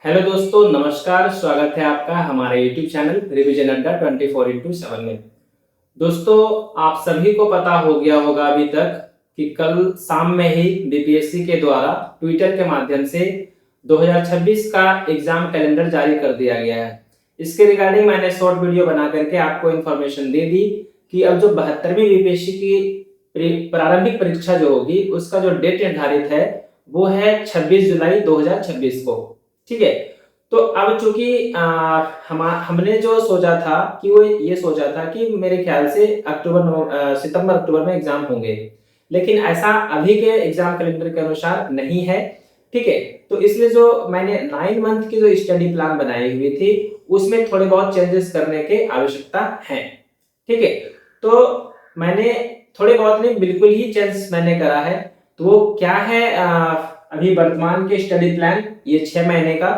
Hello दोस्तों, नमस्कार। स्वागत है आपका हमारे यूट्यूब चैनल रिवीजन अड्डा 24x7 में। दोस्तों, आप सभी को पता हो गया होगा अभी तक कि कल शाम में ही बीपीएससी के द्वारा ट्विटर के माध्यम से 2026 का एग्जाम कैलेंडर जारी कर दिया गया है। इसके रिगार्डिंग मैंने शॉर्ट वीडियो बना करके आपको इन्फॉर्मेशन दे दी कि अब जो 72वीं बीपीएससी की प्रारंभिक परीक्षा जो होगी उसका जो डेट निर्धारित है वो है 26 जुलाई 2026 को। ठीक है। तो अब चूंकि हमने जो सोचा था कि वो ये सोचा था कि मेरे ख्याल से सितंबर अक्टूबर में एग्जाम होंगे, लेकिन ऐसा अभी के एग्जाम कैलेंडर के अनुसार नहीं है। ठीक है। तो इसलिए जो मैंने 9 मंथ की जो स्टडी प्लान बनाई हुई थी उसमें थोड़े बहुत चेंजेस करने की आवश्यकता है। ठीक है। तो मैंने थोड़े बहुत नहीं, बिल्कुल ही चेंजेस मैंने करा है। तो वो क्या है, अभी वर्तमान के स्टडी प्लान ये 6 महीने का,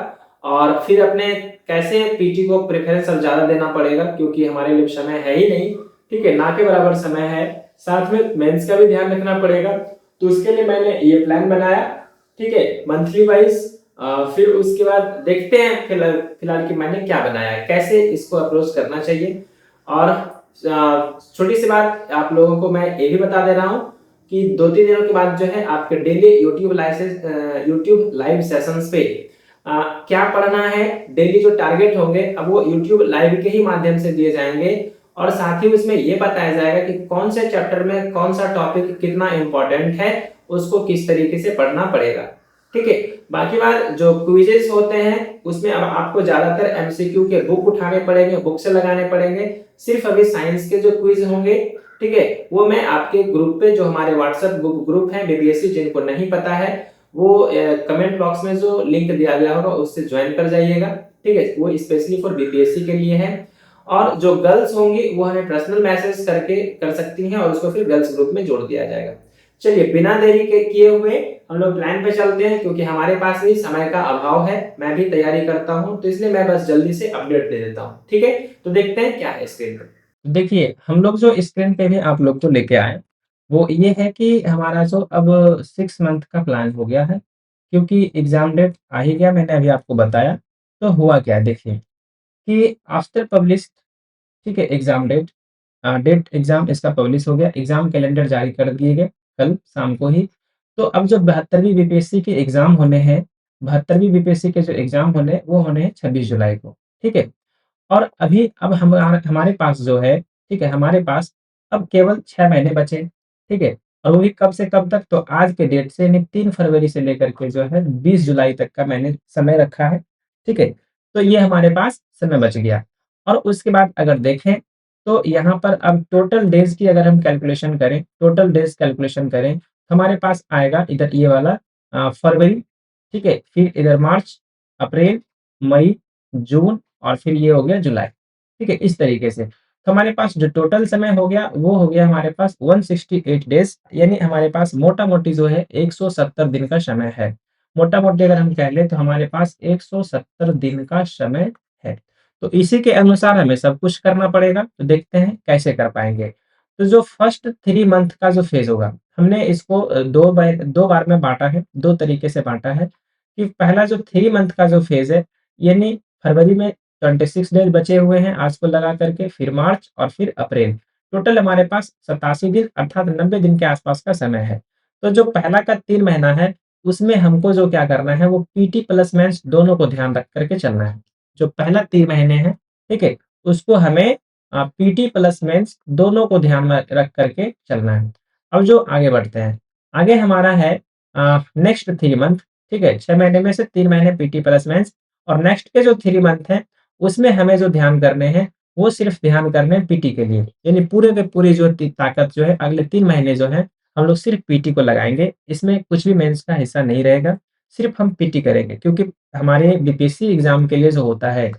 और फिर अपने कैसे पीटी को प्रेफरेंस अब ज्यादा देना पड़ेगा क्योंकि हमारे लिए समय है ही नहीं। ठीक है, ना के बराबर समय है। साथ में मेंस का भी ध्यान रखना पड़ेगा, तो उसके लिए मैंने ये प्लान बनाया। ठीक है, मंथली वाइज। फिर उसके बाद देखते हैं फिलहाल कि मैंने क्या बनाया है, कैसे इसको अप्रोच करना चाहिए। और छोटी सी बात आप लोगों को मैं ये भी बता दे रहा हूँ कि 2-3 दिनों के बाद जो है आपके डेली यूट्यूब लाइव सेशंस पे क्या पढ़ना है, डेली जो टारगेट होंगे अब वो यूट्यूब लाइव के ही माध्यम से दिए जाएंगे। और साथ ही उसमें ये बताया जाएगा कि कौन से चैप्टर में कौन सा टॉपिक कितना इंपॉर्टेंट है, उसको किस तरीके से पढ़ना पड़ेगा। ठीक है। बाकी बात जो क्विजेस होते हैं उसमें अब आपको ज्यादातर एमसीक्यू के बुक उठाने पड़ेंगे, बुक से लगाने पड़ेंगे। सिर्फ अभी साइंस के जो क्विज होंगे, ठीक है, वो मैं आपके ग्रुप पे, जो हमारे व्हाट्सएप ग्रुप है बीबीएससी, जिनको नहीं पता है वो कमेंट बॉक्स में जो लिंक दिया गया होगा उससे ज्वाइन कर जाइएगा। ठीक है, वो स्पेशली फॉर बीपीएससी के लिए है। और जो गर्ल्स होंगी वो हमें पर्सनल मैसेज करके कर सकती हैं और उसको फिर गर्ल्स ग्रुप में जोड़ दिया जाएगा। चलिए, बिना देरी के किए हुए हम लोग प्लान पे चलते हैं, क्योंकि हमारे पास भी समय का अभाव है। मैं भी तैयारी करता हूं, तो इसलिए मैं बस जल्दी से अपडेट दे देता हूं। ठीक है, तो देखते हैं क्या है स्क्रीन पे। देखिए, हम लोग जो स्क्रीन पे भी आप लोग को लेके आए वो ये है कि हमारा जो अब 6 मंथ का प्लान हो गया है, क्योंकि एग्जाम डेट आ ही गया, मैंने अभी आपको बताया। तो हुआ क्या, देखिए कि आफ्टर पब्लिश, ठीक है, एग्जाम डेट, डेट एग्जाम इसका पब्लिश हो गया, एग्जाम कैलेंडर जारी कर दिए गए कल शाम को ही। तो अब जो 72वीं बीपीएससी के एग्जाम होने हैं, 72वीं बीपीएससी के जो एग्जाम होने हैं वो होने हैं 26 जुलाई को। ठीक है। और अभी अब हमारे पास जो है, ठीक है, हमारे पास अब केवल 6 महीने बचे। ठीक है। और वो भी कब से कब तक, तो आज के डेट से यानी 3 फरवरी से लेकर के जो है 20 जुलाई तक का मैंने समय रखा है। ठीक है। तो ये हमारे पास समय बच गया। और उसके बाद अगर देखें तो यहाँ पर अब टोटल डेज की अगर हम कैलकुलेशन करें, टोटल डेज कैलकुलेशन करें, तो हमारे पास आएगा इधर ये वाला फरवरी, ठीक है, फिर इधर मार्च, अप्रैल, मई, जून और फिर ये हो गया जुलाई। ठीक है, इस तरीके से। तो हमारे पास जो टोटल समय हो गया वो हो गया हमारे पास 168 डेज, यानी हमारे पास मोटा-मोटी जो है 170 दिन का समय है। मोटा-मोटी अगर हम कह लें तो हमारे पास 170 दिन का समय है। तो इसी के अनुसार हमें सब कुछ करना पड़ेगा, तो देखते हैं कैसे कर पाएँगे। तो जो फर्स्ट 3 मंथ का जो फेज़ होगा, हमने इसको 2 बार में बाँटा है, 2 तरीके से बाँटा है कि पहला जो 3 मंथ का जो फेज़ है, यानी फरवरी में 26 डेज़ बचे हुए हैं आज को लगा करके, फिर मार्च और फिर अप्रैल। टोटल हमारे पास 87 दिन अर्थात 90 दिन के आसपास का समय है। तो जो पहला का 3 महीना है, उसमें हमको जो क्या करना है वो पीटी प्लस मेंस दोनों को ध्यान रख कर के चलना है। जो पहला 3 महीने हैं, ठीक है, उसको हमें पीटी प्लस मेंस दोनों को ध्यान में रख कर के चलना है। अब जो आगे बढ़ते हैं, आगे हमारा है नेक्स्ट 3 मंथ, ठीक है, 6 महीने में से 3 महीने पीटी प्लस मेंस, और नेक्स्ट के जो 3 मंथ हैं, उसमें हमें जो ध्यान करने हैं, वो सिर्फ ध्यान करने हैं पीटी के लिए। यानी पूरे के पूरी जो ताकत जो है अगले 3 महीने जो है, हम लोग सिर्फ पीटी को लगाएँगे। इसमें कुछ भी मेंस का हिस्सा नहीं रहेगा, सिर्फ हम पीटी करेंगे, क्योंकि हमारे बीपीएससी एग्ज़ाम के लिए जो होता है,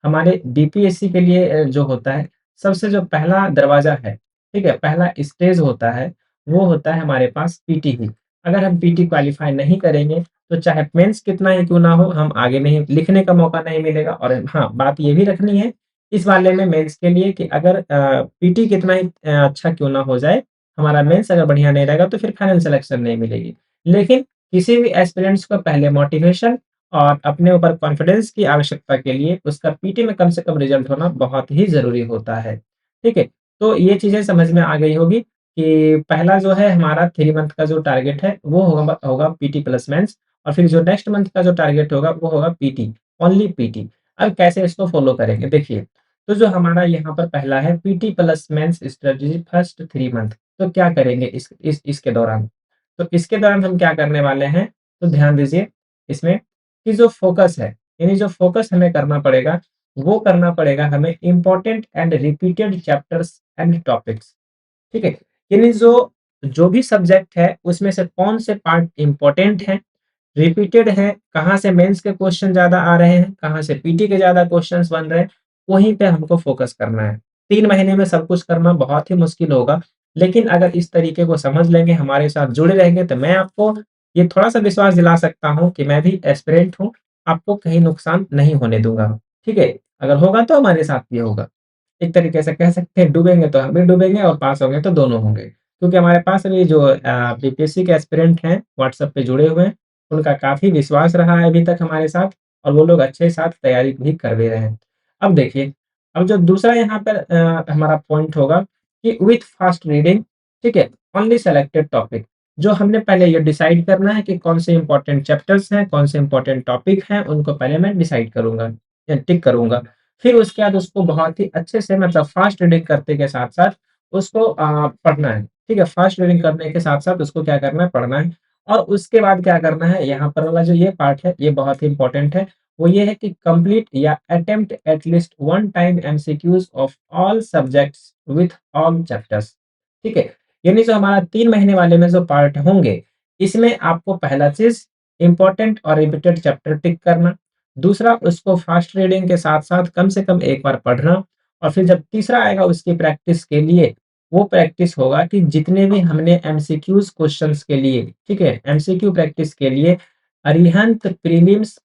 हमारे बीपीएससी के लिए जो होता है, सबसे जो पहला दरवाज़ा है, ठीक है, पहला स्टेज होता है, वो होता है हमारे पास पीटी ही। अगर हम पीटी क्वालीफाई नहीं करेंगे, तो चाहे मेंस कितना ही क्यों ना हो, हम आगे नहीं लिखने का मौका नहीं मिलेगा। और हाँ, बात ये भी रखनी है इस वाले में मेंस के लिए कि अगर पीटी कितना ही अच्छा क्यों ना हो जाए, हमारा मेंस अगर बढ़िया नहीं रहेगा तो फिर फाइनल सिलेक्शन नहीं मिलेगी। लेकिन किसी भी एस्पिरेंट्स को पहले मोटिवेशन और अपने ऊपर कॉन्फिडेंस की आवश्यकता के लिए उसका पीटी में कम से कम रिजल्ट होना बहुत ही ज़रूरी होता है। ठीक है? तो ये चीज़ें समझ में आ गई होगी कि पहला जो है हमारा 3 मंथ का जो टारगेट है वो होगा होगा पीटी प्लस मेंस और फिर जो नेक्स्ट मंथ का जो टारगेट होगा वो होगा पीटी, ओनली पीटी। अब कैसे इसको फ़ॉलो करेंगे? देखिए, तो जो हमारा यहाँ पर पहला है PT plus mains strategy first 3 month, तो क्या करेंगे इसके दौरान? तो इसके दौरान हम क्या करने वाले हैं, तो ध्यान दीजिए इसमें कि जो फ़ोकस है, यानी जो फ़ोकस हमें करना पड़ेगा, वो करना पड़ेगा हमें important and repeated chapters and topics, ठीक है? यानी जो भी सब्जेक्ट है, उसमें से कौन से पार्ट इम्पोर्टेंट हैं, रिपीटेड हैं, कहाँ से मेंस के क्वेश्चन ज़्यादा आ रहे हैं, कहाँ से पीटी के ज़्यादा क्वेश्चन्स बन रहे हैं, वहीं पे हमको फ़ोकस करना है। 3 महीने में सब कुछ करना बहुत ही मुश्किल होगा, लेकिन अगर इस तरीके को समझ लेंगे, हमारे साथ जुड़े रहेंगे, तो मैं आपको ये थोड़ा-सा विश्वास दिला सकता हूँ कि मैं भी एस्पिरेंट हूँ, आपको कहीं नुकसान नहीं होने दूँगा, ठीक है? अगर होगा तो हमारे साथ भी होगा। एक तरीके से कह सकते हैं डूबेंगे तो हम भी डूबेंगे और पास होंगे तो दोनों होंगे। क्योंकि हमारे पास अभी जो बीपीएससी के एस्पिरेंट हैं, व्हाट्सएप पे जुड़े हुए हैं, उनका काफ़ी विश्वास रहा है अभी तक हमारे साथ और वो लोग अच्छे साथ तैयारी भी कर भी रहे हैं। अब देखिए, अब जो दूसरा यहाँ पर हमारा पॉइंट होगा कि विथ फास्ट रीडिंग, ठीक है? Only selected topic. जो हमने पहले ये डिसाइड करना है कि कौन से इम्पोर्टेंट चैप्टर्स हैं, कौन से इम्पोर्टेंट टॉपिक हैं, उनको पहले मैं डिसाइड करूँगा या टिक करूँगा। फिर उसके बाद उसको बहुत ही अच्छे से मतलब फ़ास्ट रीडिंग करते के साथ-साथ उसको पढ़ना है, ठीक है? फ़ास्ट रीडिंग करने के साथ-साथ उसको क्या करना है, पढ़ना है और उसके बाद क्या करना है, यहाँ पर वाला जो ये पार्ट है, ये बहुत ही इम्पोर्टेंट है। वो ये है कि कंप्लीट या attempt at least one time MCQs of all subjects with all chapters, ठीक है? यानी जो हमारा 3 महीने वाले में जो पार्ट होंगे, इसमें आपको पहला चीज़ इम्पोर्टेंट और रिपीटेड चैप्टर टिक करना। दूसरा उसको फ़ास्ट रीडिंग के साथ-साथ कम से कम एक बार पढ़ना और फिर जब तीसरा आएगा उसकी प्रैक्टिस के लिए, वो प्रैक्टिस होगा कि जितने भी हमने एमसीक्यूज़ क्वेश्चन्स के लिए, ठीक है? एमसीक्यू प्रैक्टिस के लिए अरिहंत प्रीलिम्स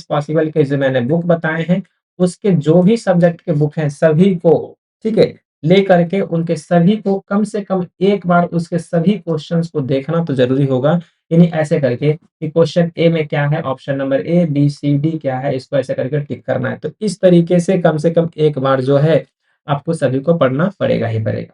पॉसिबल के जो मैंने बुक बताए हैं, उसके जो भी सब्जेक्ट के बुक हैं सभी को, ठीक है? लेकर के उनके सभी को कम से कम एक बार उसके सभी क्वेश्चन्स को देखना तो ज़रूरी होगा। यानी ऐसे करके कि क्वेश्चन ए में क्या है, option number A, B, C, D क्या है, इसको ऐसे करके टिक करना है। तो इस तरीके से कम एक बार जो है, आपको सभी को पढ़ना पड़ेगा ही पड़ेगा।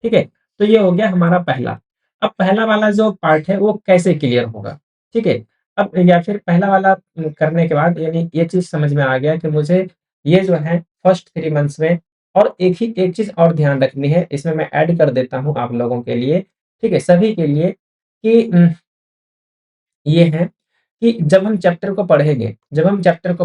ठीक है? तो ये हो गया हमारा पहला। अब पहला वाला जो पार्ट है, वो कैसे क्लियर होगा? ठीक है? अब या फिर पहला वाला करने के बाद यानी ये चीज़ समझ में आ गया कि मुझे ये जो है फर्स्ट 3 मंथ्स में और एक चीज़ और ध्यान रखनी है, इसमें मैं ऐड कर देता हूँ आप लोगों के लिए, ठीक है? सभी के लिए कि ये है कि जब हम चैप्टर को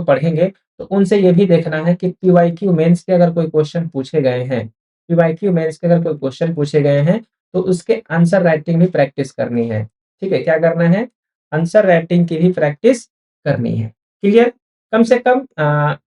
पढ़ेंगे, तो उनसे ये भी देखना है कि पीवाईक्यू मेंस के अगर कोई क्वेश्चन पूछे गए हैं, पीवाईक्यू मेंस के अगर कोई क्वेश्चन पूछे गए हैं, तो उसके आंसर राइटिंग भी प्रैक्टिस करनी है। ठीक है? क्या करना है? आंसर राइटिंग की भी प्रैक्टिस करनी है। क्लियर? कम से कम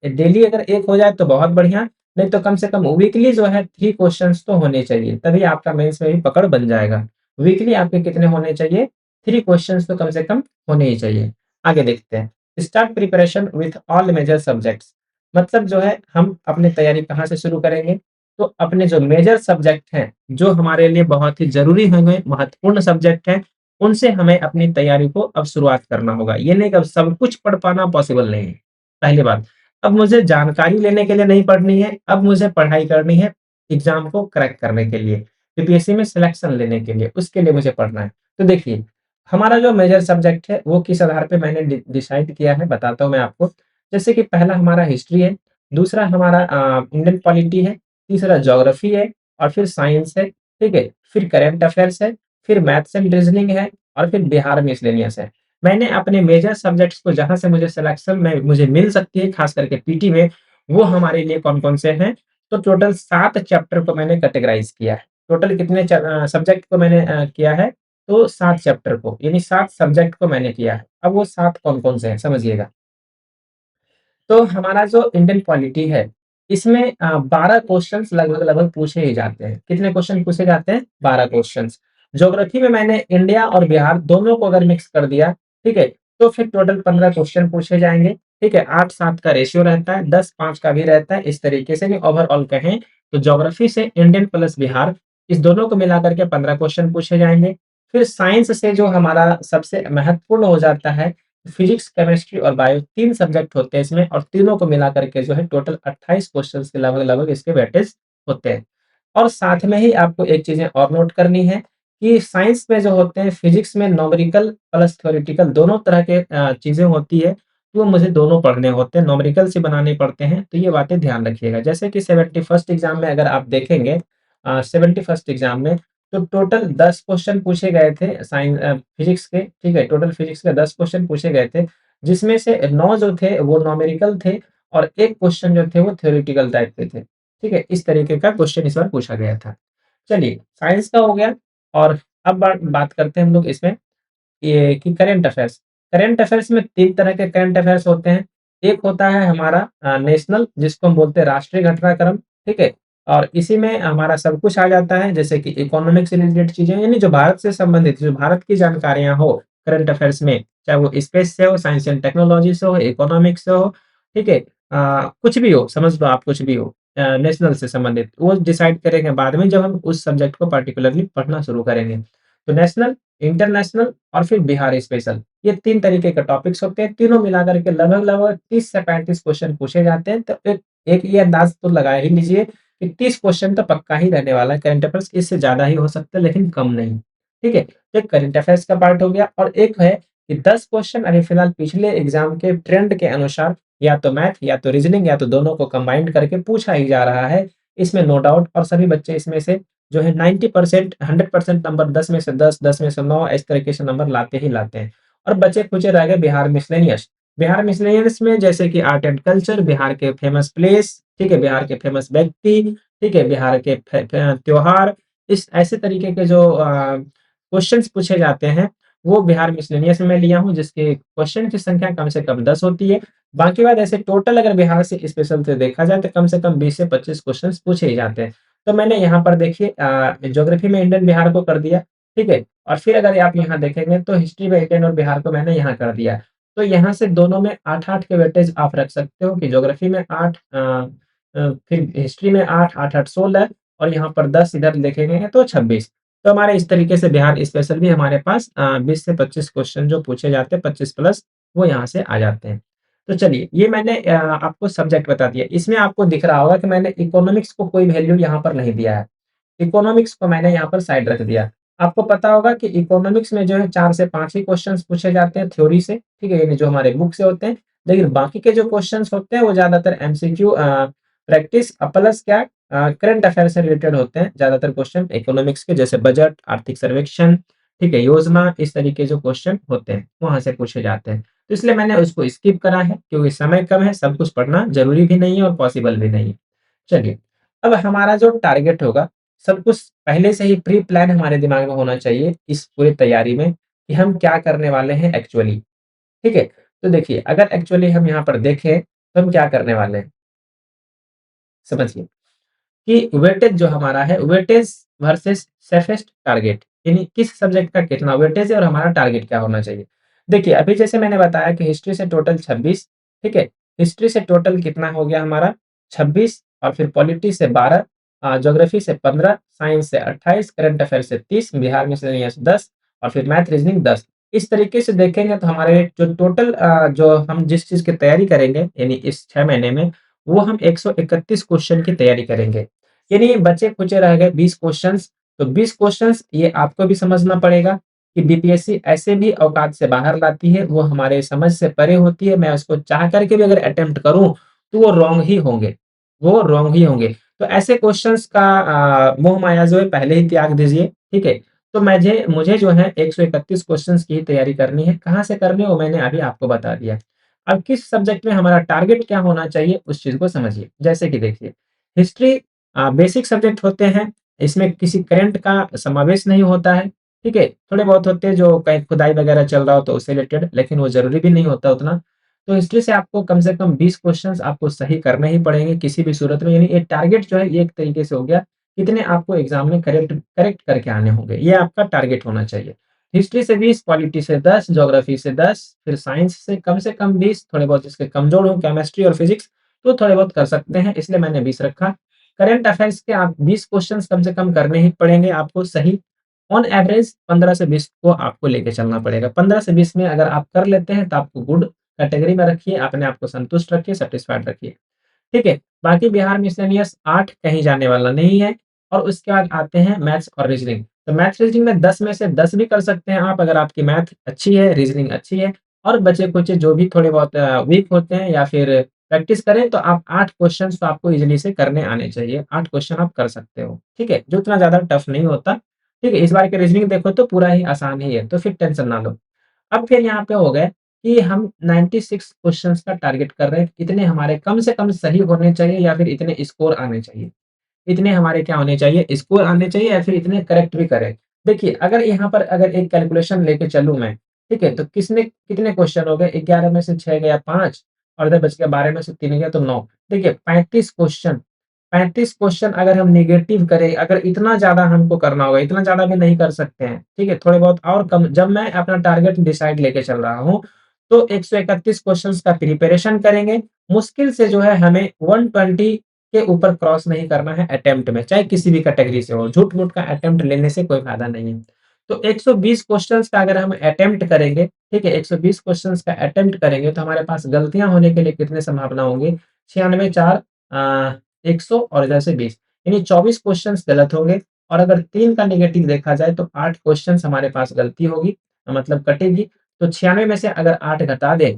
डेली अगर 1 हो जाए तो बहुत बढ़िया, नहीं तो कम से कम वीकली जो है 3 क्वेश्चन्स तो होने चाहिए, तभी आपका मेंस में भी पकड़ बन जाएगा। वीकली आपके कितने होने चाहिए? 3 क्वेश्चन्स तो कम से कम होने ही चाहिए। आगे देखते हैं। Start preparation with all major subjects मतलब जो है हम अपनी तैयारी कहाँ से शुरू करेंगे? तो अपने जो मेजर सब्जेक्ट हैं, जो हमारे लिए बहुत ही ज़रूरी होंगे, महत्वपूर्ण सब्जेक्ट हैं, उनसे हमें अपनी तैयारी को अब शुरुआत करना होगा। ये नहीं कि अब सब कुछ पढ़ पाना पॉसिबल नहीं है, पहली बात। अब मुझे जानकारी लेने के लिए नहीं पढ़नी है, अब मुझे पढ़ाई करनी है एग्ज़ाम को क्रैक करने के लिए, यूपीएससी में सिलेक्शन लेने के लिए, उसके लिए मुझे पढ़ना है। तो देखिए हमारा जो मेजर सब्जेक्ट है, वो किस आधार पे मैंने डिसाइड किया है, बताता हूँ मैं आपको। जैसे कि पहला हमारा हिस्ट्री है, दूसरा हमारा इंडियन पॉलिटी है, तीसरा ज्योग्राफी है और फिर साइंस है, ठीक है? फिर करंट अफेयर्स है, फिर मैथ्स एंड रीज़निंग है और फिर बिहार मिसलेनियस है। मैंने अपने मेजर सब्जेक्ट्स को जहाँ से मुझे सिलेक्शन में मुझे मिल सकती है, खास करके पीटी में, वो हमारे लिए कौन-कौन से हैं, तो टोटल 7 चैप्टर को मैंने कैटेगराइज़ किया है। टोटल कितने सब्जेक्ट को मैंने किया है तो 7 चैप्टर को, यानी 7 सब्जेक्ट को मैंने किया है। अब वो 7 कौन-कौन से हैं, समझिएगा। तो हमारा जो इंडियन पॉलिटी है, इसमें 12 क्वेश्चन्स लगभग-लगभग पूछे ही जाते हैं। कितने क्वेश्चन पूछे जाते हैं? 12 क्वेश्चन्स। ज्योग्राफी में मैंने इंडिया और बिहार दोनों को अगर मिक्स कर दिया, ठीक है? तो फिर टोटल 15 क्वेश्चन पूछे जाएँगे, ठीक है? 8-7 का रेशियो रहता है, 10-5 का भी रहता है, इस तरीके से नहीं ओवरऑल कहें, तो ज्योग्राफी से इंडियन प्लस बिहार, इस दोनों को मिला कर के 15 क्वेश्चन पूछे जाएँगे। फिर साइंस से जो हमारा सबसे महत्वपूर्ण हो जाता है फिजिक्स, केमिस्ट्री और बायो 3 सब्जेक्ट होते हैं इसमें और तीनों को मिला करके जो है टोटल 28 क्वेश्चंस के लगभग-लगभग इसके वेटेज होते हैं। और साथ में ही आपको एक चीज़ें और नोट करनी है कि साइंस में जो होते हैं फिजिक्स में न्यूमेरिकल प्लस थ्योरेटिकल दोनों तरह के चीज़ें होती है, तो वो मुझे दोनों पढ़ने होते हैं, न्यूमेरिकल से बनाने पड़ते हैं, तो ये बातें ध्यान रखिएगा। जैसे कि 71st एग्ज़ाम में अगर आप देखेंगे 71st एग्ज़ाम में तो टोटल 10 क्वेश्चन पूछे गए थे फिजिक्स के, ठीक है? टोटल फिजिक्स के 10 क्वेश्चन पूछे गए थे, जिसमें से 9 जो थे वो न्यूमेरिकल थे और 1 क्वेश्चन जो थे वो थ्योरेटिकल टाइप के थे, ठीक है? इस तरीके का क्वेश्चन इस बार पूछा गया था। चलिए, साइंस का हो गया और अब बात करते हैं हम लोग इसमें ये कि करंट अफेयर्स। करंट अफेयर्स में 3 तरह के करंट अफेयर्स होते हैं। एक होता है हमारा नेशनल जिसको हम बोलते हैं राष्ट्रीय घटनाक्रम, ठीक है? और इसी में हमारा सब कुछ आ जाता है जैसे कि इकोनॉमिक से रिलेटेड चीज़ें यानी जो भारत से संबंधित जो भारत की जानकारियाँ हो करंट अफेयर्स में, चाहे वो स्पेस से हो, साइंस एंड टेक्नोलॉजी से हो, इकोनॉमिक्स से हो, ठीक है? कुछ भी हो, समझ लो आप कुछ भी हो नेशनल से संबंधित, वो डिसाइड करेंगे बाद में जब हम उस सब्जेक्ट को पार्टिकुलरली पढ़ना शुरू करेंगे। तो नेशनल, इंटरनेशनल और फिर बिहार स्पेशल, ये 3 तरीके के टॉपिक्स होते हैं। तीनों मिलाकर के लगभग-लगभग 30 से 35 क्वेश्चन पूछे जाते हैं। तो एक एक ये अंदाज़ तो लगा ही लीजिए कि 30 क्वेश्चन तो पक्का ही रहने वाला है करंट अफेयर्स, इससे ज़्यादा ही हो सकता है लेकिन कम नहीं। ठीक है? तो एक करंट अफेयर्स का पार्ट हो गया और एक है कि 10 क्वेश्चन अभी फिलहाल पिछले एग्ज़ाम के ट्रेंड के अनुसार या तो मैथ या तो रीज़निंग या तो दोनों को कंबाइंड करके पूछा ही जा रहा है। इसमें नो डाउट और सभी बच्चे इसमें से जो है 90% 100% नंबर 10 में से 10, 10 में से 9 इस तरीके से नंबर लाते ही लाते हैं। और बचे-खुचे रह गए बिहार मिसलेनियस। बिहार मिसलेनियस में जैसे कि आर्ट एंड कल्चर, बिहार के फेमस प्लेस, ठीक है? बिहार के फेमस व्यक्ति, ठीक है? बिहार के त्योहार, इस ऐसे तरीके के जो क्वेश्चन्स पूछे जाते हैं, वो बिहार मिसलेनियस में मैं लिया हूँ जिसके क्वेश्चन की संख्या कम से कम 10 होती है। बाकी बात ऐसे टोटल अगर बिहार से स्पेशल से देखा जाए तो कम से कम 20 से 25 क्वेश्चन्स पूछे ही जाते हैं। तो मैंने यहाँ पर देखिए ज्योग्राफी में इंडियन बिहार को कर दिया, ठीक है? और फिर अगर आप यहाँ देखेंगे तो हिस्ट्री में इंडियन और बिहार को मैंने यहाँ कर दिया। तो यहाँ से दोनों में 8-8 के वेटेज आप रख सकते हो कि ज्योग्राफी में 8 फिर हिस्ट्री में 8, 8-8 16 और यहाँ पर 10 इधर देखेंगे तो 26। तो हमारे इस तरीके से बिहार स्पेशल भी हमारे पास 20 से 25 क्वेश्चन जो पूछे जाते हैं 25 प्लस वो यहाँ से आ जाते हैं। तो चलिए ये मैंने आपको सब्जेक्ट बता दिया। इसमें आपको दिख रहा होगा कि मैंने इकोनॉमिक्स को कोई वैल्यू यहाँ पर नहीं दिया है। इकोनॉमिक्स को मैंने यहाँ पर साइड रख दिया। आपको पता होगा कि इकोनॉमिक्स में जो है 4 से 5 ही क्वेश्चन्स पूछे जाते हैं थ्योरी से, ठीक है? यानी जो हमारे बुक से होते हैं। लेकिन बाकी के जो क्वेश्चन्स होते हैं वो ज़्यादातर एमसीक्यू प्रैक्टिस प्लस क्या करंट अफेयर से रिलेटेड होते हैं ज़्यादातर क्वेश्चन इकोनॉमिक्स के जैसे बजट, आर्थिक सर्वेक्षण, ठीक है? योजना, इस तरीके जो क्वेश्चन होते हैं, वहाँ से पूछे जाते हैं। तो इसलिए मैंने उसको स्किप करा है क्योंकि समय कम है, सब कुछ पढ़ना ज़रूरी भी नहीं है और पॉसिबल भी नहीं है। चलिए, अब हमारा जो टारगेट होगा, सब कुछ पहले से ही प्री प्लान हमारे दिमाग में होना चाहिए इस पूरी तैयारी में कि हम क्या करने वाले हैं एक्चुअली, ठीक है? तो देखिए, अगर एक्चुअली हम यहाँ पर देखें, तो हम क्या करने वाले हैं, समझिए। कि वेटेज जो हमारा है वेटेज वर्सेस सेफेस्ट टारगेट यानी किस सब्जेक्ट का कितना वेटेज है और हमारा टारगेट क्या होना चाहिए। देखिए अभी जैसे मैंने बताया कि हिस्ट्री से टोटल 26, ठीक है? हिस्ट्री से टोटल कितना हो गया हमारा 26 और फिर पॉलिटी से 12, ज्योग्राफी से 15, साइंस से 28, करंट अफेयर से 30, बिहार मिसलेनियस 10 और फिर मैथ रीजनिंग 10। इस तरीके से देखेंगे तो हमारे जो टोटल जो हम जिस चीज़ की तैयारी करेंगे यानी इस 6 महीने में, वो हम 131 क्वेश्चन की तैयारी करेंगे। यानी बचे-खुचे रह गए 20 क्वेश्चन्स, तो 20 क्वेश्चन्स ये आपको भी समझना पड़ेगा कि बीपीएससी ऐसे भी औकात से बाहर लाती है, वो हमारे समझ से परे होती है। मैं उसको चाह करके भी अगर अटेम्प्ट करूँ, तो वो रॉन्ग ही होंगे, वो रॉन्ग ही होंगे। तो ऐसे क्वेश्चन्स का मोह माया जो है पहले ही त्याग दीजिए, ठीक है? तो मुझे मुझे जो है 131 क्वेश्चन्स की ही तैयारी करनी है। कहाँ से करनी है वो मैंने अभी आपको बता दिया। अब किस सब्जेक्ट में हमारा टारगेट क्या होना चाहिए उस चीज़ को समझिए। जैसे कि देखिए, हिस्ट्री बेसिक सब्जेक्ट होते हैं, इसमें किसी करंट का समावेश नहीं होता है, ठीक है? थोड़े बहुत होते हैं जो कहीं खुदाई वगैरह चल रहा हो तो उससे रिलेटेड, लेकिन वो ज़रूरी भी नहीं होता उतना। तो हिस्ट्री से आपको कम से कम 20 क्वेश्चन्स आपको सही करने ही पड़ेंगे किसी भी सूरत में, यानी ये टारगेट जो है ये एक तरीके से हो गया, कितने आपको एग्ज़ाम में करेक्ट करेक्ट करके आने होंगे, ये आपका टारगेट होना चाहिए। हिस्ट्री से 20, पॉलिटी से 10, ज्योग्राफी से 10, फिर साइंस से कम 20, थोड़े बहुत जिसके कमज़ोर हों केमिस्ट्री और फिज़िक्स, तो थोड़े बहुत कर सकते हैं, इसलिए मैंने 20 रखा। करंट अफेयर्स के आप 20 क्वेश्चंस कम से कम करने ही पड़ेंगे आपको सही ऑन एवरेज 15 से 20 को आपको लेके चलना पड़ेगा। 15 से 20 में अगर आप कर लेते हैं तो आपको गुड कैटेगरी में रखिए, अपने आप को संतुष्ट रखिए, सैटिस्फाइड रखिए। ठीक है? बाकी बिहार मिसलेनियस 8 कहीं जाने वाला नहीं है और उसके बाद आते हैं मैथ्स और रीजनिंग। तो मैथ्स रीजनिंग में 10 में से 10 भी कर सकते हैं आप, अगर आपकी मैथ अच्छी है, रीजनिंग अच्छी है और बचे-खुचे जो भी थोड़े बहुत वीक होते हैं या फिर प्रैक्टिस करें तो आप 8 क्वेश्चन्स तो आपको ईज़िली से करने आने चाहिए। 8 क्वेश्चन आप कर सकते हो, ठीक है? जो उतना ज़्यादा टफ नहीं होता, ठीक है? इस बार के रीजनिंग देखो तो पूरा ही आसान ही है, तो फिर टेंशन ना लो। अब फिर यहाँ पे हो गए कि हम 96 क्वेश्चंस का टारगेट कर रहे हैं, इतने हमारे कम से कम सही होने चाहिए या फिर इतने स्कोर आने चाहिए। इतने हमारे क्या होने चाहिए, स्कोर आने चाहिए या फिर इतने करेक्ट भी करें। देखिए, अगर यहाँ पर अगर एक कैलकुलेशन लेके चलूँ मैं, ठीक है? तो किसने कितने क्वेश्चन हो गए, 11 में से 6 गया 5 और इधर बच गया 12 में से 3 गया तो 9। देखिए 35 क्वेश्चन अगर हम नेगेटिव करें, अगर इतना ज़्यादा हमको करना होगा, इतना ज़्यादा भी नहीं कर सकते हैं, ठीक है? थोड़े बहुत और कम जब मैं अपना टारगेट डिसाइड लेके चल रहा हूँ, तो 131 क्वेश्चन्स का प्रिपरेशन करेंगे। मुश्किल से जो है हमें 120 के ऊपर क्रॉस नहीं करना है अटेम्प्ट में, चाहे किसी भी कैटेगरी से हो। झूठ-मूठ का अटेम्प्ट लेने से कोई फ़ायदा नहीं है। तो 120 क्वेश्चंस का अगर हम अटेम्प्ट करेंगे, ठीक है? 120 क्वेश्चंस का अटेम्प्ट करेंगे तो हमारे पास गलतियाँ होने के लिए कितनी संभावना होंगी? 96 4 100 और इधर से 20 यानी 24 क्वेश्चंस गलत होंगे और अगर 3 का नेगेटिव देखा जाए तो 8 क्वेश्चंस हमारे पास गलती होगी, मतलब कटेगी। तो 96 में से अगर 8 घटा दें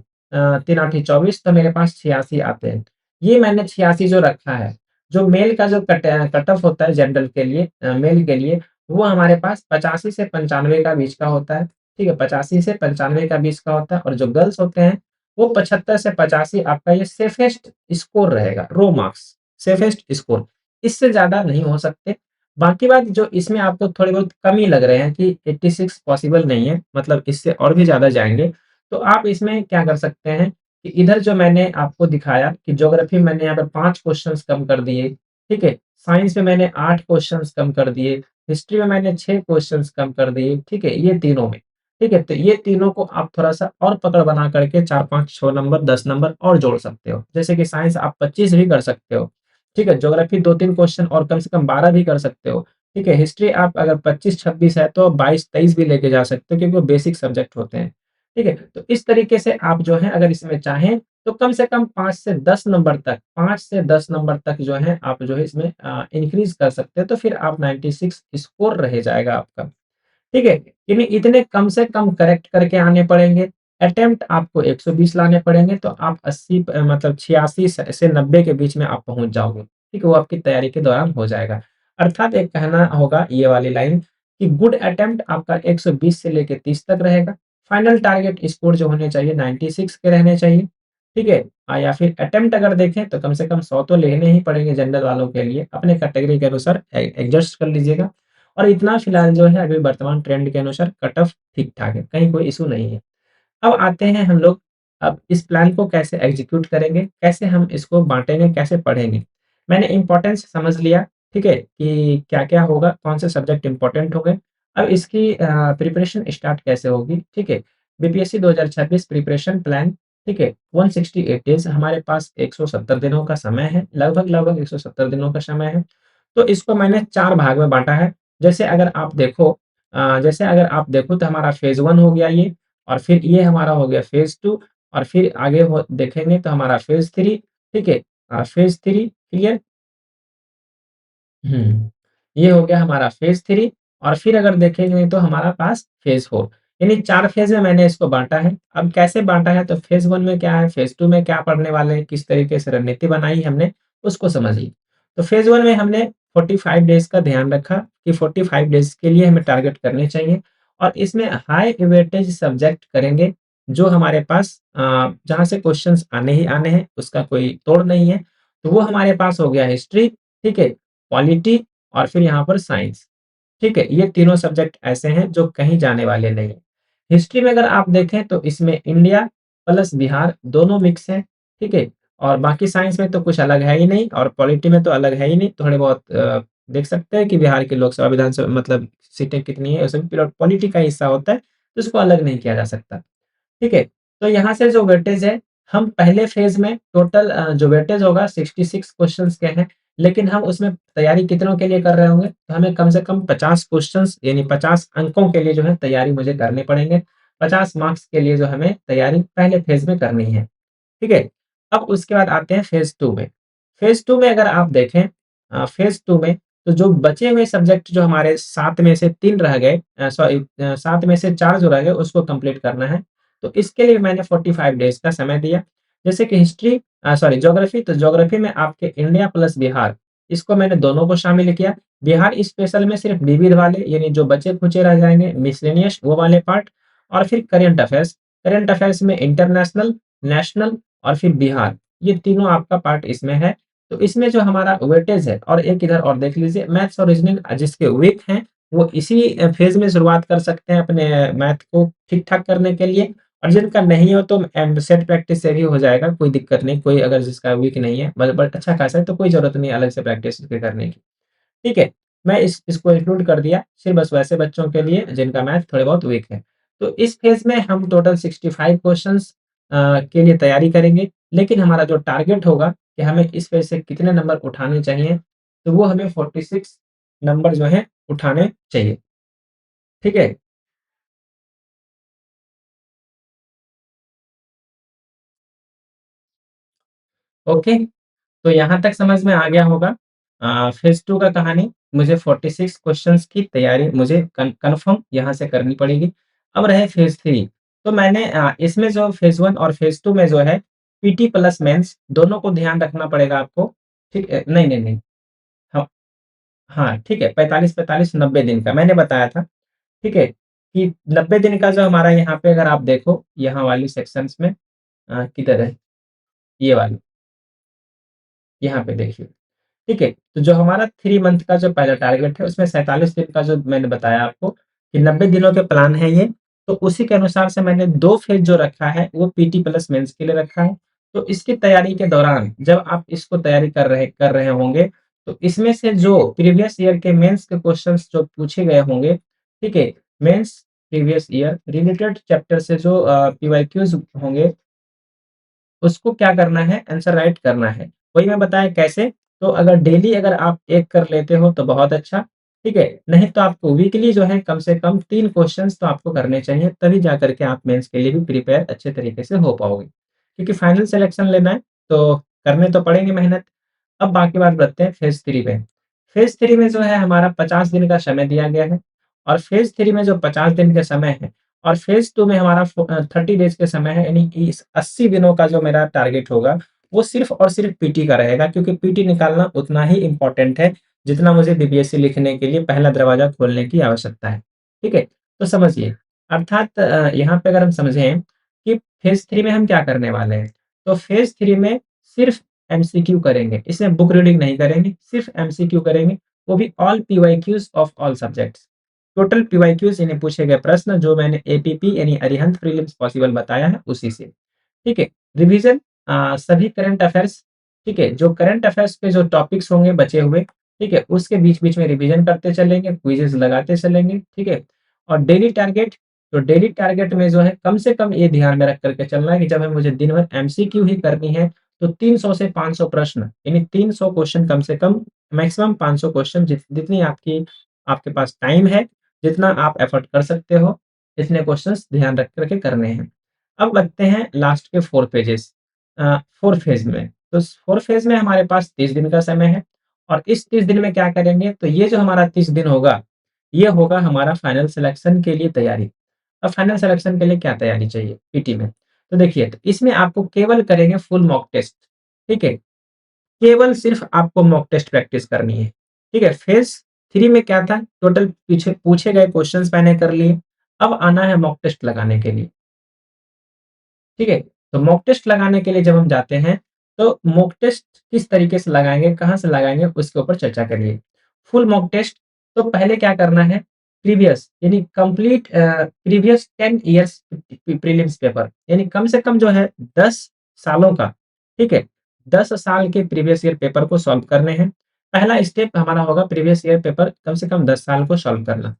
3 8 24 तो मेरे पास 86 आते हैं। ये मैंने 86 जो रखा है, जो मेल का जो कट ऑफ होता है जनरल के लिए मेल के लिए, वो हमारे पास 85 से 95 का बीच का होता है, ठीक है? 85 से 95 का बीच का होता है और जो गर्ल्स होते हैं, वो 75 से 85 आपका ये सेफेस्ट स्कोर रहेगा, रो मार्क्स, सेफेस्ट स्कोर। इससे ज़्यादा नहीं हो सकते। बाकी बात जो इसमें आपको थोड़े बहुत कम ही लग रहे हैं कि 86 पॉसिबल नहीं है, मतलब इससे और भी ज़्यादा जाएँगे, तो आप इसमें क्या कर सकते हैं कि इधर जो मैंने आपको दिखाया कि ज्योग्राफी मैंने यहाँ पे 5 क्वेश्चंस कम कर दिए, ठीक है? साइंस में मैंने 8 क्वेश्चंस कम कर दिए, हिस्ट्री में मैंने 6 क्वेश्चंस कम कर दिए, ठीक है? ये तीनों में, ठीक है? तो ये तीनों को आप थोड़ा-सा और पकड़ बना करके 4, 5, 6 नंबर, 10 नंबर और जोड़ सकते हो। जैसे कि साइंस आप 25 भी कर सकते हो, ठीक है? ज्योग्राफी 2-3 क्वेश्चन और कम से कम 12 भी कर सकते हो, ठीक है? हिस्ट्री आप अगर 25-26 है तो 22-23 भी लेके जा सकते हो क्योंकि वो बेसिक सब्जेक्ट होते हैं, ठीक है? तो इस तरीके से आप जो है अगर इसमें चाहें तो कम से कम 5 से 10 नंबर तक 5 से 10 नंबर तक जो है आप जो है इसमें इंक्रीज़ कर सकते हैं, तो फिर आप 96 स्कोर रह जाएगा आपका, ठीक है? यानी इतने कम से कम करेक्ट करके आने पड़ेंगे, अटेम्प्ट आपको 120 लाने पड़ेंगे, तो आप 80 मतलब 86 से 90 के बीच में आप पहुँच जाओगे, ठीक है? वो आपकी तैयारी के दौरान हो जाएगा। अर्थात एक कहना होगा ये वाली लाइन कि गुड अटेम्प्ट आपका 120 से लेके 30 तक रहेगा, फाइनल टारगेट स्कोर जो होने चाहिए 96 के रहने चाहिए, ठीक है? या फिर अटेम्प्ट अगर देखें तो कम से कम 100 तो लेने ही पड़ेंगे जनरल वालों के लिए, अपने कैटेगरी के अनुसार एडजस्ट कर लीजिएगा। और इतना फिलहाल जो है अभी वर्तमान ट्रेंड के अनुसार कट ऑफ ठीक-ठाक है, कहीं कोई इश्यू नहीं है। अब आते हैं हम लोग अब इस प्लान को कैसे एग्ज़ीक्यूट करेंगे, कैसे हम इसको बाँटेंगे, कैसे पढ़ेंगे। मैंने इम्पोर्टेंस समझ लिया, ठीक है? कि क्या-क्या होगा, कौन से सब्जेक्ट इम्पोर्टेंट हो गए। अब इसकी प्रिपरेशन स्टार्ट कैसे होगी, ठीक है? बीपीएससी 2026 प्रिपरेशन प्लान, ठीक है? 168 डेज़ हमारे पास 170 दिनों का समय है, लगभग-लगभग 170 दिनों का समय है। तो इसको मैंने 4 भाग में बाँटा है। जैसे अगर आप देखो तो हमारा फ़ेज़ 1 हो गया ये और फिर ये हमारा हो गया फ़ेज़ 2 और फिर आगे हो देखेंगे तो हमारा फ़ेज़ 3 ठीक है? Phase 3 clear? हुँ। ये हो गया हमारा फ़ेज़ 3 और फिर अगर देखेंगे तो हमारा पास फ़ेज़ 4 यानी 4 फ़ेज़ में मैंने इसको बाँटा है। अब कैसे बाँटा है तो फ़ेज़ 1 में क्या है, फ़ेज़ 2 में क्या पढ़ने वाले हैं, किस तरीके से रणनीति बनाई हमने, उसको समझिए। तो फ़ेज़ 1 में हमने 45 डेज़ का ध्यान रखा कि 45 डेज़ के लिए हमें टारगेट करने चाहिए और इसमें हाई वेटेज सब्जेक्ट करेंगे, जो हमारे पास जहाँ से क्वेश्चन्स आने ही आने हैं, उसका कोई तोड़ नहीं है। तो वो हमारे पास हो गया हिस्ट्री, ठीक है? पॉलिटी और फिर यहाँ पर साइंस, ठीक है? ये तीनों सब्जेक्ट ऐसे हैं जो कहीं जाने वाले नहीं हैं। हिस्ट्री में अगर आप देखें तो इसमें इंडिया प्लस बिहार दोनों मिक्स हैं, ठीक है? और बाकी साइंस में तो कुछ अलग है ही नहीं और पॉलिटी में तो अलग है ही नहीं। थोड़े बहुत देख सकते हैं कि बिहार की लोकसभा विधानसभा मतलब सीटें कितनी है, उसमें पॉलिटी का हिस्सा होता है, तो उसको अलग नहीं किया जा सकता। ठीक है? तो यहाँ से जो वेटेज है, हम पहले फ़ेज़ में टोटल जो वेटेज होगा 66 क्वेश्चन्स के हैं, लेकिन हम उसमें तैयारी कितनों के लिए कर रहे होंगे? तो हमें कम से कम 50 क्वेश्चंस यानी 50 अंकों के लिए जो है तैयारी मुझे करने पड़ेंगे। 50 मार्क्स के लिए जो हमें तैयारी पहले फेज़ में करनी है। ठीक है? अब उसके बाद आते हैं फेज़ 2 में। फेज़ 2 में अगर आप देखें फेज़ 2 में तो जो बचे हुए सब्जेक्ट जो हमारे 7 में से 3 रह गए 7 में से 4 जो रह गए उसको कंप्लीट करना है। तो इसके लिए मैंने 45 डेज़ का समय दिया। जैसे कि हिस्ट्री ज्योग्राफी तो ज्योग्राफी में आपके इंडिया प्लस बिहार, इसको मैंने दोनों को शामिल किया। बिहार स्पेशल में सिर्फ विविध वाले यानी जो बचे-खुचे रह जाएँगे मिसलेनियस वो वाले पार्ट और फिर करंट अफेयर्स। करंट अफेयर्स में इंटरनेशनल, नेशनल और फिर बिहार, ये तीनों आपका पार्ट इसमें है। तो इसमें जो हमारा वेटेज है और एक इधर और देख लीजिए मैथ्स और रीजनिंग जिसके वीक हैं, वो इसी फेज़ में शुरुआत कर सकते हैं अपने मैथ को ठीक-ठाक करने के लिए और जिनका नहीं हो तो सेट प्रैक्टिस से भी हो जाएगा, कोई दिक्कत नहीं, कोई अगर जिसका वीक नहीं है बट अच्छा खासा है तो कोई ज़रूरत नहीं है अलग से प्रैक्टिस के करने की। ठीक है? मैं इसको इंक्लूड कर दिया, सिर्फ बस वैसे बच्चों के लिए जिनका मैथ थोड़े बहुत वीक है। तो इस फेज़ में हम टोटल 65 क्वेश्चन्स के लिए तैयारी करेंगे, लेकिन हमारा जो टारगेट होगा कि हमें इस फेज़ से कितने नंबर उठाने चाहिए, तो वो हमें 46 नंबर जो हैं उठाने चाहिए। ठीक है? ओके? तो यहाँ तक समझ में आ गया होगा। फेज़ 2 का कहानी मुझे 46 क्वेश्चन्स की तैयारी मुझे कन्फर्म यहाँ से करनी पड़ेगी। अब रहे फेज़ 3 तो मैंने इसमें जो फेज़ 1 और फेज़ 2 में जो है पीटी प्लस मेंस दोनों को ध्यान रखना पड़ेगा आपको। ठीक है? नहीं, नहीं, नहीं। हाँ, हाँ, ठीक है 45-45 90 दिन का मैंने बताया था। ठीक है? कि 90 दिन का जो हमारा यहाँ पे अगर आप देखो यहाँ वाली सेक्शंस में किधर है? ये वाली, यहाँ पे देखिए। ठीक है? तो जो हमारा 3 मंथ का जो पहला टारगेट है, उसमें 47 दिन का जो मैंने बताया आपको कि 90 दिनों के प्लान है ये, तो उसी के अनुसार से मैंने 2 फेज़ जो रखा है, वो पीटी प्लस मेंस के लिए रखा है। तो इसकी तैयारी के दौरान जब आप इसको तैयारी कर रहे होंगे, तो इसमें से जो प्रीवियस ईयर के मेंस के क्वेश्चन्स जो पूछे गए होंगे, ठीक है? Mains previous year related chapter से जो पीवाईक्यूज़ होंगे उसको क्या करना है आंसर राइट करना है। वही मैं बताया कैसे? तो अगर डेली अगर आप 1 कर लेते हो तो बहुत अच्छा, ठीक है? नहीं तो आपको वीकली जो है कम से कम 3 क्वेश्चन्स तो आपको करने चाहिए, तभी जा कर के आप मेंस के लिए भी प्रिपेयर अच्छे तरीके से हो पाओगे। क्योंकि फाइनल सिलेक्शन लेना है, तो करने तो पड़ेंगे मेहनत। अब बाकी बात करते हैं फेज़ 3 पे। फेज़ 3 में जो है हमारा 50 दिन का समय दिया गया है और फेज़ 3 में जो 50 दिन का समय है और फेज़ 2 में हमारा 30 डेज़ का समय है यानी कि इस 80 दिनों का जो मेरा टारगेट होगा, वो सिर्फ़ और सिर्फ़ पीटी का रहेगा क्योंकि पीटी निकालना उतना ही इम्पोर्टेंट है, जितना मुझे बीपीएससी लिखने के लिए पहला दरवाज़ा खोलने की आवश्यकता है। ठीक है? तो समझिए अर्थात यहाँ पे अगर हम समझें कि फेज़ 3 में हम क्या करने वाले हैं, तो फेज़ 3 में सिर्फ़ एमसीक्यू करेंगे, इसमें बुक रीडिंग नहीं करेंगे, सिर्फ़ एमसीक्यू करेंगे, वो भी all PYQs of all subjects. Total PYQs यानी पूछे गए प्रश्न जो मैंने एपीपी यानी अरिहंत प्रीलिम्स पॉसिबल बताया है उसी से। ठीक है? रिवीज़न सभी करंट अफ़ेयर्स ठीक है? जो करंट अफ़ेयर्स के जो टॉपिक्स होंगे बचे हुए, ठीक है? उसके बीच-बीच में रिवीज़न करते चलेंगे, क्विज़ेज़ लगाते चलेंगे, ठीक है? और डेली टारगेट तो डेली टारगेट में जो है कम से कम ये ध्यान में रख कर के चलना है कि जब मुझे दिन भर एमसीक्यू ही करनी है, तो 300 से 500 प्रश्न यानी 300 क्वेश्चन कम से कम मैक्सिमम 500 क्वेश्चन जितनी आपकी आपके पास टाइम है, जितना आप एफर्ट कर सकते हो, इतने क्वेश्चंस ध्यान रख कर के करने हैं। अब लगते हैं लास्ट के 4 पेजेज़ 4 फेज़ में। तो 4 फेज़ में हमारे पास 30 दिन का समय है और इस 30 दिन में क्या करेंगे, तो ये जो हमारा 30 दिन होगा, ये होगा हमारा फाइनल सिलेक्शन के लिए तैयारी। अब फाइनल सिलेक्शन के लिए क्या तैयारी चाहिए पीटी में? तो देखिए, तो इसमें आपको केवल करेंगे फुल मॉक टेस्ट, ठीक है? केवल सिर्फ आपको मॉक टेस्ट प्रैक्टिस करनी है, ठीक है? फेज़ 3 में क्या था, टोटल पीछे पूछे गए क्वेश्चन्स मैंने कर लिए। अब आना है मॉक टेस्ट लगाने के लिए। ठीक है? तो मॉक टेस्ट लगाने के लिए जब हम जाते हैं, तो मॉक टेस्ट किस तरीके से लगाएँगे, कहाँ से लगाएँगे, उसके ऊपर चर्चा करिए। फुल मॉक टेस्ट तो पहले क्या करना है, प्रीवियस यानी complete previous 10 years prelims paper यानी कम से कम जो है 10 सालों का, ठीक है? 10 साल के प्रीवियस ईयर पेपर को सॉल्व करने हैं। पहला स्टेप हमारा होगा प्रीवियस ईयर पेपर कम से कम 10 साल को सॉल्व करना।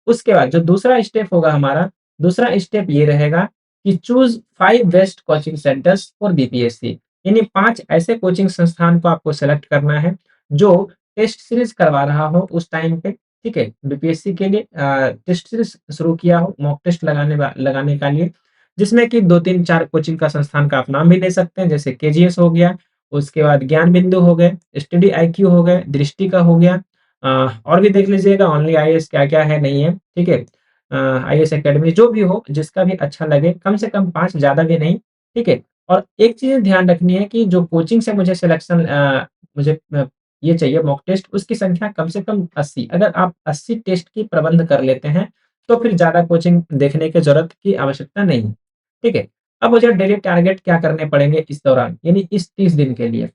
उसके बाद जो दूसरा स्टेप होगा हमारा, दूसरा स्टेप ये रहेगा कि choose 5 best coaching centres for BPSC यानी 5 ऐसे कोचिंग संस्थान को आपको सेलेक्ट करना है, जो टेस्ट सीरीज करवा रहा हो उस टाइम पे, ठीक है? बीपीएससी के लिए टेस्ट सीरीज शुरू किया हो मॉक टेस्ट लगाने का लिए, जिसमें कि 2, 3, 4 कोचिंग का संस्थान का आप नाम भी ले सकते हैं, जैसे केजीएस हो गया, उसके बाद ज्ञान बिंदु हो गए, स्टडी आईक्यू हो गए, दृष्टि का हो गया। और भी देख लीजिएगा ओनली आईएएस क्या-क्या है, नहीं है, ठीक है? आईएएस अकेडमी जो भी हो, जिसका भी अच्छा लगे, कम से कम 5 ज़्यादा भी नहीं, ठीक है? और एक चीज़ ध्यान रखनी है कि जो कोचिंग से मुझे सिलेक्शन मुझे ये चाहिए मॉक टेस्ट, उसकी संख्या कम से कम 80। अगर आप 80 टेस्ट की प्रबंध कर लेते हैं, तो फिर ज़्यादा कोचिंग देखने की ज़रूरत की आवश्यकता नहीं है, ठीक है? अब मुझे डेली टारगेट क्या करने पड़ेंगे इस दौरान, यानी इस 30 दिन के लिए?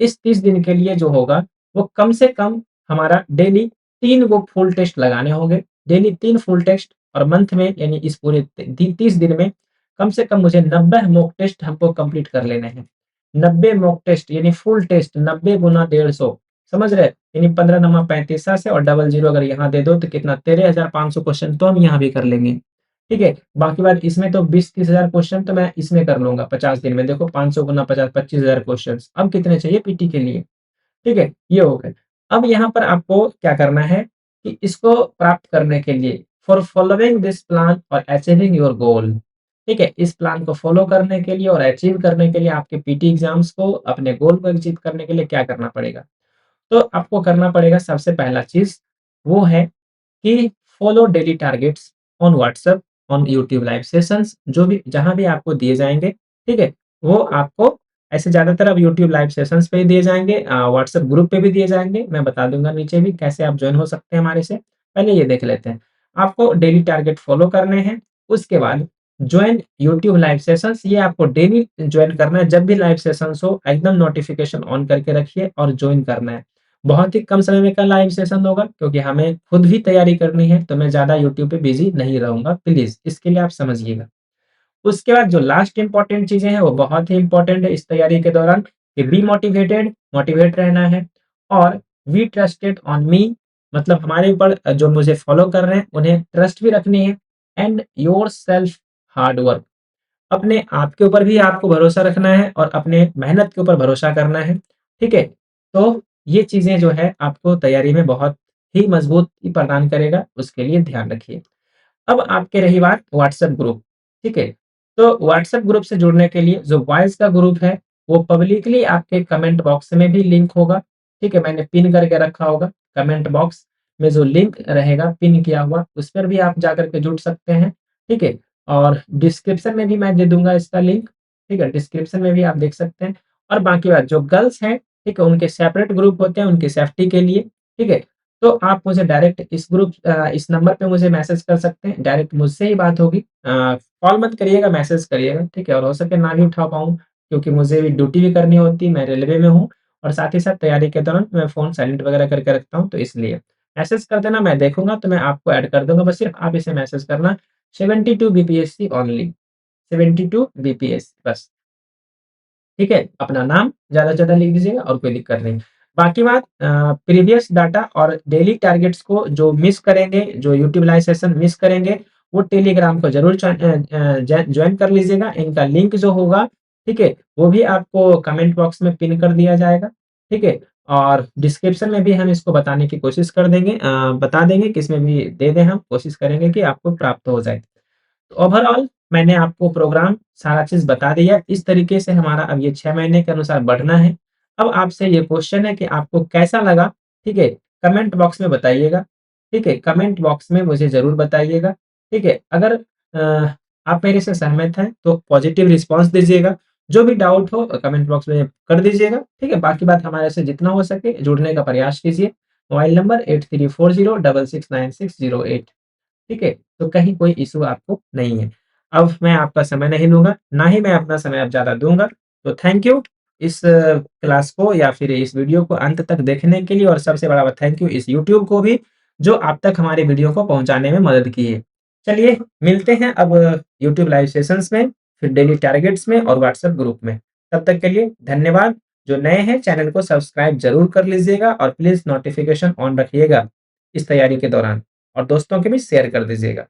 इस 30 दिन के लिए जो होगा, वो कम से कम हमारा डेली 3 वो फुल टेस्ट लगाने होंगे, डेली 3 फुल टेस्ट और मंथ में यानी इस पूरे 30 दिन में कम से कम मुझे 90 मॉक टेस्ट हमको कंप्लीट कर लेने हैं। 90 मॉक टेस्ट यानी फुल टेस्ट 90 गुना 150 समझ रहे? यानी 15 नमा 35 से और डबल ज़ीरो अगर यहाँ दे दो तो कितना 13,500 क्वेश्चन तो हम यहाँ भी कर लेंगे। ठीक है? बाकी बात इसमें तो 20-30 हज़ार क्वेश्चन तो मैं इसमें कर लूँगा 50 दिन में। देखो 500 गुना 50 25,000 क्वेश्चन्स। अब कितने चाहिए पीटी के लिए? ठीक है? ये हो गए। अब यहाँ पर आपको क्या करना है कि इसको प्राप्त करने के लिए फॉर फॉलोइंग दिस प्लान और अचीविंग योर गोल, ठीक है? इस प्लान को फॉलो करने के लिए और अचीव करने के लिए आपके पीटी एग्ज़ाम्स को अपने गोल को अचीव करने के लिए क्या करना पड़ेगा? तो आपको करना पड़ेगा सबसे पहला चीज़ वो है कि follow daily targets on WhatsApp, on YouTube live sessions जो भी जहाँ भी आपको दिए जाएँगे, ठीक है? वो आपको ऐसे ज़्यादातर अब यूट्यूब लाइव सेशंस पे ही दिए जाएँगे व्हाट्सएप ग्रुप पे भी दिए जाएँगे। मैं बता दूँगा नीचे भी कैसे आप जॉइन हो सकते हैं हमारे से। पहले ये देख लेते हैं। आपको डेली टारगेट फॉलो करने हैं, उसके बाद जॉइन यूट्यूब लाइव सेशंस ये आपको डेली जॉइन करना है। जब भी लाइव सेशंस हो एकदम नोटिफ़िकेशन ऑन करके रखिए और जॉइन करना है। बहुत ही कम समय में का लाइव सेशन होगा क्योंकि हमें खुद भी तैयारी करनी है, तो मैं ज़्यादा यूट्यूब पे बिज़ी नहीं रहूँगा, प्लीज़ इसके लिए आप समझिएगा। उसके बाद जो लास्ट इम्पोर्टेंट चीज़ें हैं, वो बहुत ही इम्पोर्टेंट है इस तैयारी के दौरान कि बी मोटिवेटेड, मोटिवेट रहना है और वी ट्रस्टेड ऑन मी मतलब हमारे ऊपर जो मुझे फ़ॉलो कर रहे हैं, उन्हें ट्रस्ट भी रखनी है एंड योरसेल्फ हार्ड वर्क अपने आप के ऊपर भी आपको भरोसा रखना है और अपने मेहनत के ऊपर भरोसा करना है, ठीक है? तो ये चीज़ें जो है आपको तैयारी में बहुत ही मज़बूती प्रदान करेगा, उसके लिए ध्यान रखिए। अब आपकी रही बात व्हाट्सएप ग्रुप, ठीक है? तो व्हाट्सएप ग्रुप से जुड़ने के लिए जो बॉयज़ का ग्रुप है, वो पब्लिकली आपके कमेंट बॉक्स में भी लिंक होगा, ठीक है? मैंने पिन करके रखा होगा, कमेंट बॉक्स में जो लिंक रहेगा पिन किया हुआ, उस पर भी आप जाकर के जुड़ सकते हैं, ठीक है? और डिस्क्रिप्शन में भी मैं दे दूँगा इसका लिंक, ठीक है? डिस्क्रिप्शन में भी आप देख सकते हैं और बाकी बात जो गर्ल्स हैं, ठीक है? उनके सेपरेट ग्रुप होते हैं, उनकी सेफ्टी के लिए, ठीक है? तो आप मुझे डायरेक्ट इस नंबर पे मुझे मैसेज कर सकते हैं, डायरेक्ट मुझसे ही बात होगी। कॉल मत करिएगा, मैसेज करिएगा, ठीक है? और हो सके ना भी उठा पाऊँ क्योंकि मुझे भी ड्यूटी भी करनी होती है, मैं रेलवे में हूँ और साथ ही साथ तैयारी के दौरान मैं फ़ोन साइलेंट वगैरह करके रखता हूँ, तो इसलिए। मैसेज कर देना, मैं देखूँगा तो मैं आपको ऐड कर दूँगा, बस सिर्फ आप इसे मैसेज करना 72 बीपीएससी ओनली, 72 बीपीएससी बस। ठीक है? अपना नाम ज़्यादा से ज़्यादा लिख दीजिएगा और कोई दिक्कत नहीं। बाकी बात प्रीवियस डाटा और डेली टारगेट्स को जो मिस करेंगे, जो यूटिलाइज़ेशन मिस करेंगे, वो टेलीग्राम को ज़रूर जॉइन कर लीजिएगा। इनका लिंक जो होगा, ठीक है? वो भी आपको कमेंट बॉक्स में पिन कर दिया जाएगा, ठीक है? और डिस्क्रिप्शन में भी हम इसको बताने की कोशिश कर देंगे बता देंगे कि इसमें भी दे दें हम, कोशिश करेंगे कि आपको प्राप्त हो जाए। ओवरऑल मैंने आपको प्रोग्राम सारा चीज़ बता दिया। इस तरीके से हमारा अब ये 6 महीने के अनुसार बढ़ना है। अब आपसे ये क्वेश्चन है कि आपको कैसा लगा? ठीक है? कमेंट बॉक्स में बताइएगा। ठीक है? कमेंट बॉक्स में मुझे ज़रूर बताइएगा। ठीक है? अगर आप मेरे से सहमत हैं तो पॉजिटिव रिस्पॉन्स दीजिएगा। जो भी डाउट हो कमेंट बॉक्स में कर दीजिएगा। ठीक है? बाकी बात हमारे से जितना हो सके जुड़ने का प्रयास कीजिए। मोबाइल नंबर 8340669608 ठीक है? तो कहीं कोई इश्यू आपको नहीं है। अब मैं आपका समय नहीं लूँगा, ना ही मैं अपना समय अब ज़्यादा दूँगा। तो थैंक यू इस क्लास को या फिर इस वीडियो को अंत तक देखने के लिए और सबसे बड़ा थैंक यू इस यूट्यूब को भी, जो आप तक हमारे वीडियो को पहुँचाने में मदद की है। चलिए मिलते हैं अब यूट्यूब लाइव सेशंस में, फिर डेली टारगेट्स में और व्हाट्सएप ग्रुप में। तब तक के लिए धन्यवाद। जो नए हैं चैनल को सब्सक्राइब ज़रूर कर लीजिएगा और प्लीज़ नोटिफ़िकेशन ऑन रखिएगा इस तैयारी के दौरान और दोस्तों के भी शेयर कर दीजिएगा।